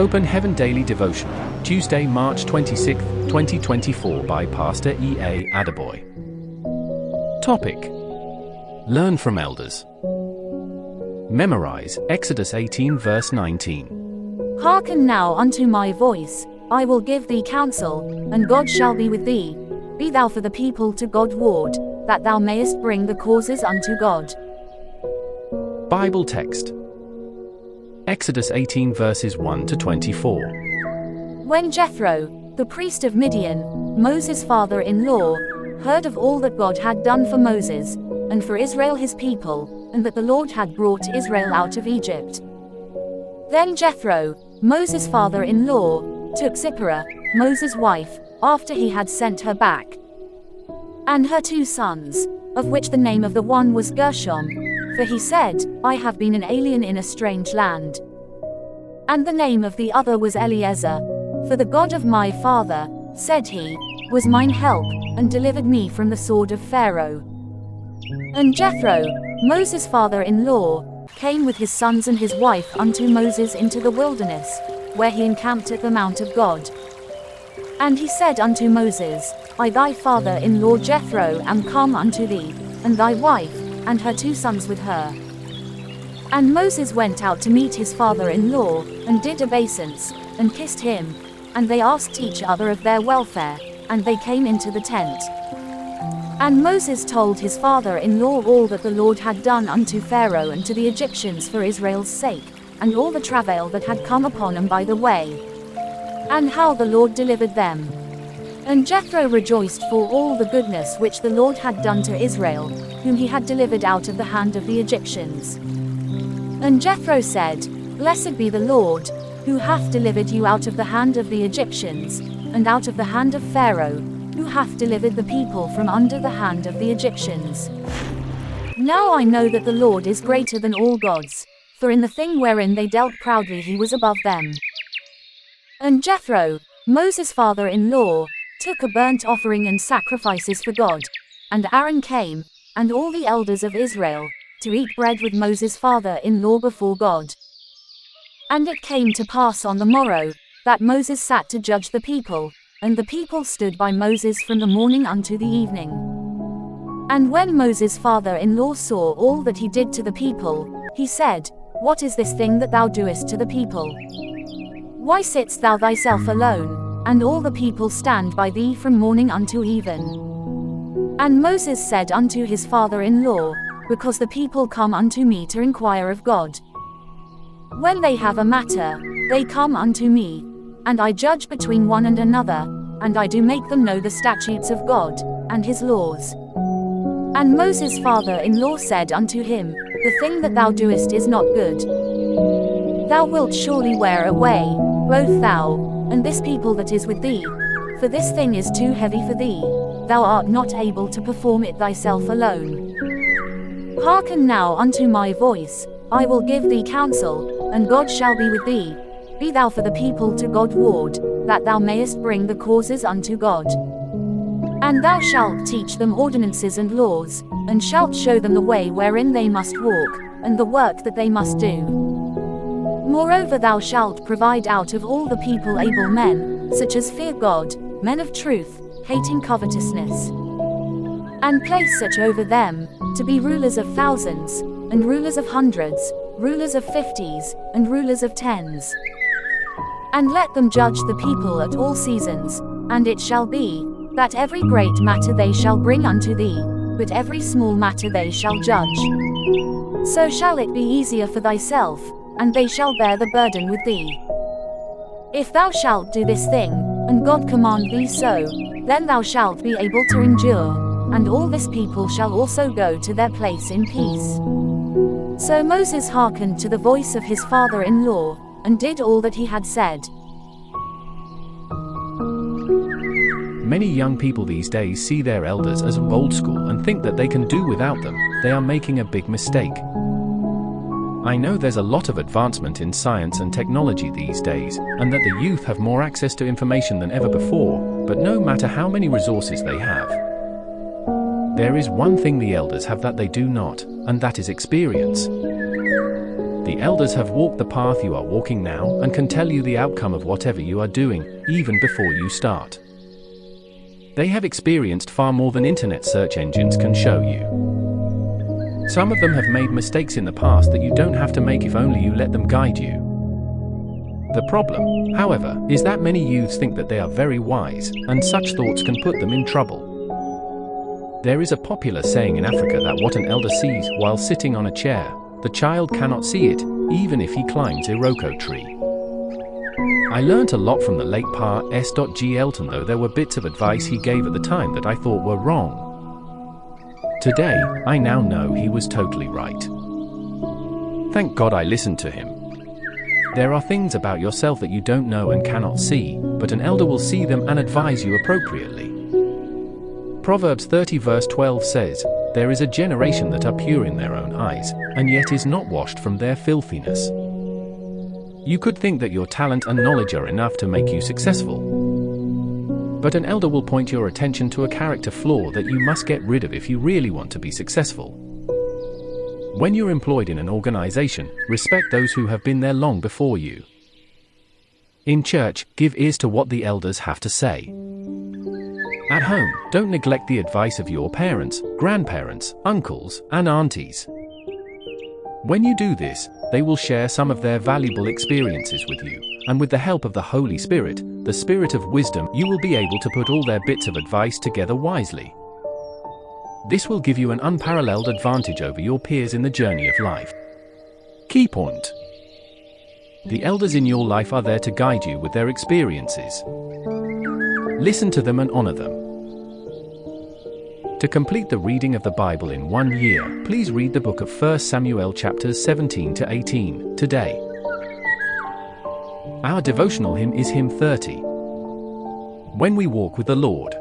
Open Heaven Daily Devotional, Tuesday, March 26, 2024 by Pastor E.A Adeboye. Topic: Learn from elders. Memorize Exodus 18 verse 19. Hearken now unto my voice, I will give thee counsel, and God shall be with thee. Be thou for the people to God ward, that thou mayest bring the causes unto God. Bible text: Exodus 18 verses 1 to 24. When Jethro, the priest of Midian, Moses' father-in-law, heard of all that God had done for Moses, and for Israel his people, and that the Lord had brought Israel out of Egypt. Then Jethro, Moses' father-in-law, took Zipporah, Moses' wife, after he had sent her back, and her 2 sons, of which the name of the one was Gershom, for he said, I have been an alien in a strange land. And the name of the other was Eliezer, for the God of my father, said he, was mine help, and delivered me from the sword of Pharaoh. And Jethro, Moses' father-in-law, came with his sons and his wife unto Moses into the wilderness, where he encamped at the mount of God. And he said unto Moses, I thy father-in-law Jethro am come unto thee, and thy wife, and her 2 sons with her. And Moses went out to meet his father-in-law, and did obeisance, and kissed him, and they asked each other of their welfare, and they came into the tent. And Moses told his father-in-law all that the Lord had done unto Pharaoh and to the Egyptians for Israel's sake, and all the travail that had come upon them by the way, and how the Lord delivered them. And Jethro rejoiced for all the goodness which the Lord had done to Israel, whom he had delivered out of the hand of the Egyptians. And Jethro said, Blessed be the Lord, who hath delivered you out of the hand of the Egyptians, and out of the hand of Pharaoh, who hath delivered the people from under the hand of the Egyptians. Now I know that the Lord is greater than all gods, for in the thing wherein they dealt proudly he was above them. And Jethro, Moses' father-in-law, took a burnt offering and sacrifices for God, and Aaron came, and all the elders of Israel, to eat bread with Moses' father-in-law before God. And it came to pass on the morrow, that Moses sat to judge the people, and the people stood by Moses from the morning unto the evening. And when Moses' father-in-law saw all that he did to the people, he said, What is this thing that thou doest to the people? Why sittest thou thyself alone, and all the people stand by thee from morning unto even? And Moses said unto his father-in-law, Because the people come unto me to inquire of God. When they have a matter, they come unto me, and I judge between one and another, and I do make them know the statutes of God, and his laws. And Moses' father-in-law said unto him, The thing that thou doest is not good. Thou wilt surely wear away, both thou, and this people that is with thee, for this thing is too heavy for thee, thou art not able to perform it thyself alone. Hearken now unto my voice, I will give thee counsel, and God shall be with thee. Be thou for the people to God ward, that thou mayest bring the causes unto God. And thou shalt teach them ordinances and laws, and shalt show them the way wherein they must walk, and the work that they must do. Moreover thou shalt provide out of all the people able men, such as fear God, men of truth, hating covetousness. And place such over them, to be rulers of thousands, and rulers of hundreds, rulers of 50s, and rulers of 10s. And let them judge the people at all seasons, and it shall be, that every great matter they shall bring unto thee, but every small matter they shall judge. So shall it be easier for thyself, and they shall bear the burden with thee. If thou shalt do this thing, and God command thee so, then thou shalt be able to endure, and all this people shall also go to their place in peace. So Moses hearkened to the voice of his father-in-law, and did all that he had said. Many young people these days see their elders as old school and think that they can do without them. They are making a big mistake. I know there's a lot of advancement in science and technology these days, and that the youth have more access to information than ever before, but no matter how many resources they have, there is one thing the elders have that they do not, and that is experience. The The elders have walked the path you are walking now and can tell you the outcome of whatever you are doing, even before you start. They have experienced far more than internet search engines can show you. Some of them have made mistakes in the past that you don't have to make if only you let them guide you. The problem, however, is that many youths think that they are very wise, and such thoughts can put them in trouble. There is a popular saying in Africa that what an elder sees while sitting on a chair, the child cannot see it, even if he climbs a Iroko tree. I learnt a lot from the late Pa S.G. Elton, though there were bits of advice he gave at the time that I thought were wrong. Today, I now know he was totally right. Thank God I listened to him. There are things about yourself that you don't know and cannot see, but an elder will see them and advise you appropriately. Proverbs 30 verse 12 says, "There is a generation that are pure in their own eyes, and yet is not washed from their filthiness." You could think that your talent and knowledge are enough to make you successful. But an elder will point your attention to a character flaw that you must get rid of if you really want to be successful. When you're employed in an organization, respect those who have been there long before you. In church, give ears to what the elders have to say. At home, don't neglect the advice of your parents, grandparents, uncles, and aunties. When you do this, they will share some of their valuable experiences with you, and with the help of the Holy Spirit, the Spirit of wisdom, you will be able to put all their bits of advice together wisely. This will give you an unparalleled advantage over your peers in the journey of life. Key point: the elders in your life are there to guide you with their experiences. Listen to them and honor them. To complete the reading of the Bible in 1 year, please read the book of 1 Samuel chapters 17 to 18 today. Our devotional hymn is hymn 30. When we walk with the Lord.